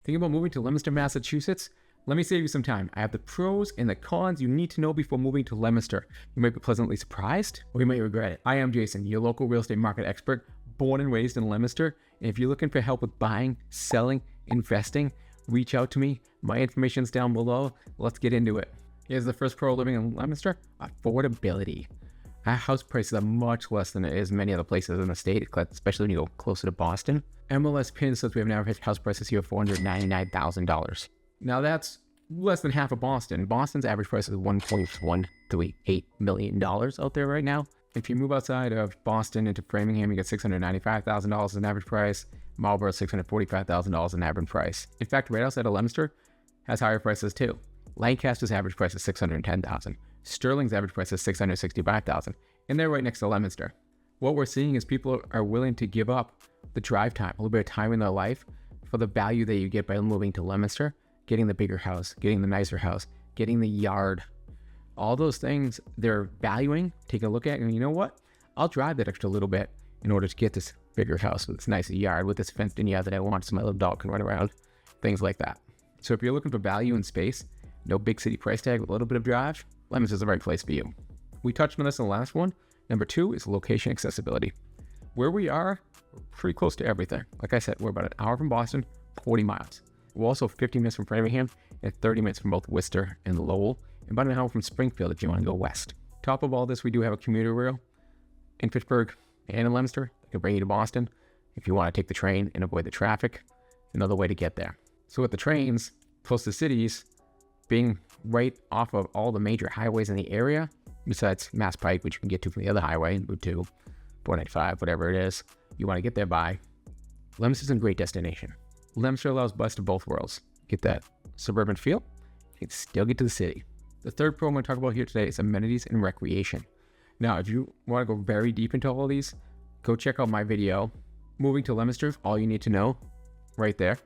Thinking about moving to Leominster, Massachusetts? Let me save you some time. I have the pros and the cons you need to know before moving to Leominster. You might be pleasantly surprised, or you might regret it. I am Jason, your local real estate market expert, born and raised in Leominster. And if you're looking for help with buying, selling, investing, reach out to me. My information's down below. Let's get into it. Here's the first pro living in Leominster: affordability. Our house prices are much less than it is many other places in the state, especially when you go closer to Boston. MLS PIN says we have an average house prices here of $499,000. Now that's less than half of Boston. Boston's average price is $1.138 million out there right now. If you move outside of Boston into Framingham, you get $695,000 as an average price. Marlborough, $645,000 an average price. In fact, right outside of Leominster has higher prices too. Lancaster's average price is $610,000. Sterling's average price is $665,000. And they're right next to Leominster. What we're seeing is people are willing to give up the drive time, a little bit of time in their life, for the value that you get by moving to Leominster, getting the bigger house, getting the nicer house, getting the yard. All those things they're valuing, taking a look at, and you know what? I'll drive that extra little bit in order to get this bigger house with this nicer yard, with this fenced in yard that I want so my little dog can run around, things like that. So if you're looking for value in space, no big city price tag with a little bit of drive, Leominster's the right place for you. We touched on this in the last one. Number 2 is location accessibility. Where we are, we're pretty close to everything. Like I said, we're about an hour from Boston, 40 miles. We're also 15 minutes from Framingham and 30 minutes from both Worcester and Lowell, and about an hour from Springfield if you want to go west. Top of all this, we do have a commuter rail in Fitchburg and in Leominster that can bring you to Boston if you want to take the train and avoid the traffic. Another way to get there. So with the trains, close to cities, being right off of all the major highways in the area, besides Mass Pike, which you can get to from the other highway, Route 2, 495, whatever it is, you want to get there by, Leominster's a great destination. Leominster allows best of both worlds. Get that suburban feel, you can still get to the city. The third pro I'm going to talk about here today is amenities and recreation. Now, if you want to go very deep into all of these, go check out my video, Moving to Leominster, All You Need to Know, right there.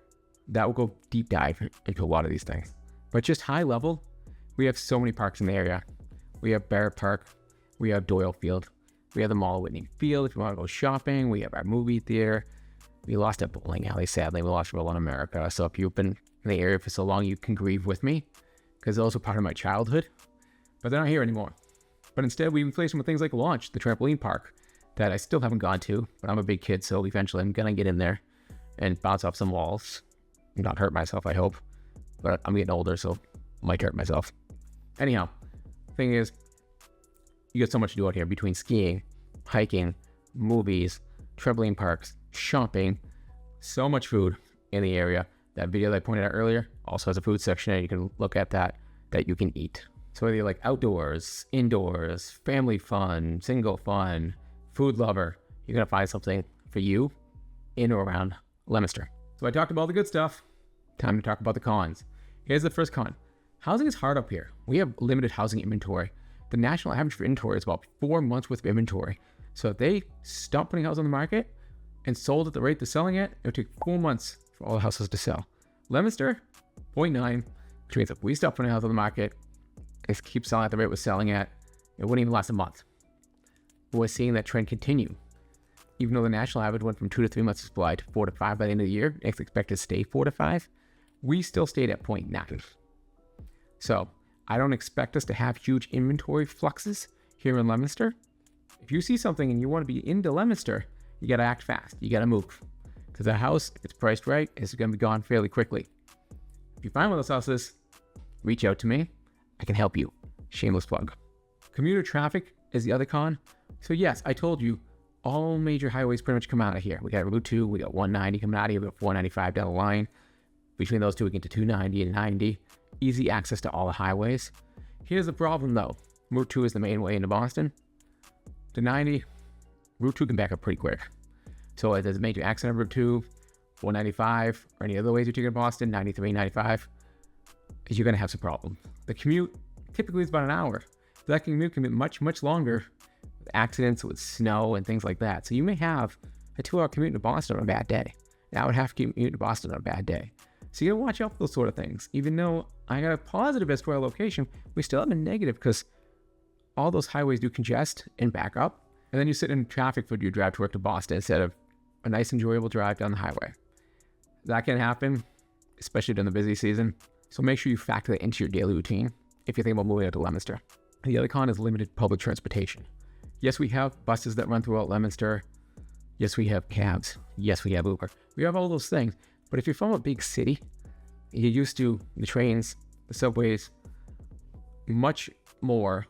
That will go deep dive into a lot of these things. But just high level, we have so many parks in the area. We have Barrett Park, we have Doyle Field, we have the Mall of Whitney Field if you want to go shopping, we have our movie theater. We lost a bowling alley, sadly. We lost Roll in America. So if you've been in the area for so long, you can grieve with me, because those were part of my childhood. But they're not here anymore. But instead, we replaced them with things like Launch, the trampoline park, that I still haven't gone to, but I'm a big kid, so eventually I'm going to get in there and bounce off some walls. Not hurt myself, I hope. But I'm getting older, so I might hurt myself. Anyhow, thing is, you got so much to do out here between skiing, hiking, movies, trampoline parks, shopping, so much food in the area. That video that I pointed out earlier also has a food section, and you can look at that you can eat. So whether you're like outdoors, indoors, family fun, single fun, food lover, you're going to find something for you in or around Leominster. So I talked about the good stuff. Time to talk about the cons. Here's the first con. Housing is hard up here. We have limited housing inventory. The national average for inventory is about 4 months worth of inventory. So if they stop putting houses on the market and sold at the rate they're selling at, it would take 4 months for all the houses to sell. Leominster, 0.9, which means if we stop putting houses on the market and keep selling at the rate we're selling at, it wouldn't even last a month. But we're seeing that trend continue. Even though the national average went from 2 to 3 months of supply to 4 to 5 by the end of the year, it's expected to stay 4 to 5, we still stayed at 0.9. So I don't expect us to have huge inventory fluxes here in Leominster. If you see something and you want to be into Leominster, you got to act fast. You got to move. Because the house, if it's priced right, is going to be gone fairly quickly. If you find one of those houses, reach out to me. I can help you. Shameless plug. Commuter traffic is the other con. So yes, I told you, all major highways pretty much come out of here. We got Route 2, we got 190 coming out of here, we got 495 down the line. Between those two, we get to 290 and 90. Easy access to all the highways. Here's the problem though. Route 2 is the main way into Boston. To 90, Route 2 can back up pretty quick. So if there's a major accident on Route 2, 495, or any other ways you're taking to Boston, 93, 95, you're going to have some problems. The commute typically is about an hour. That commute can be much, much longer with accidents, with snow, and things like that. So you may have a 2-hour commute to Boston on a bad day. Now I would have to commute to Boston on a bad day. So you gotta watch out for those sort of things. Even though I got a positive as to our location, we still have a negative because all those highways do congest and back up. And then you sit in traffic for your drive to work to Boston instead of a nice, enjoyable drive down the highway. That can happen. especially during the busy season. So make sure you factor that into your daily routine if you think about moving out to Leominster. The other con is limited public transportation. Yes, we have buses that run throughout Leominster. Yes, we have cabs. Yes, we have Uber. We have all those things. But if you're from a big city, you're used to the trains, the subways, much more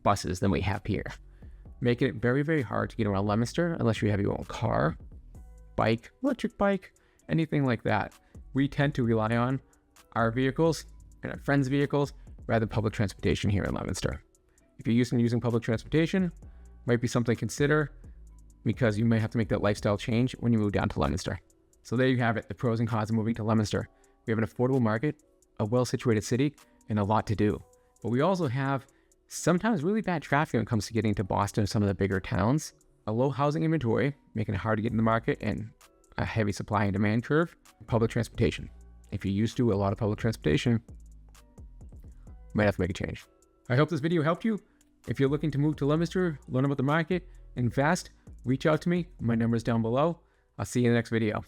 buses than we have here, making it very, very hard to get around Leominster unless you have your own car, bike, electric bike, anything like that. We tend to rely on our vehicles and our friends' vehicles rather than public transportation here in Leominster. If you're using public transportation, might be something to consider because you may have to make that lifestyle change when you move down to Leominster. So there you have it, the pros and cons of moving to Leominster. We have an affordable market, a well-situated city, and a lot to do. But we also have sometimes really bad traffic when it comes to getting to Boston or some of the bigger towns, a low housing inventory, making it hard to get in the market, and a heavy supply and demand curve, public transportation. If you're used to a lot of public transportation, you might have to make a change. I hope this video helped you. If you're looking to move to Leominster, learn about the market, invest, reach out to me. My number is down below. I'll see you in the next video.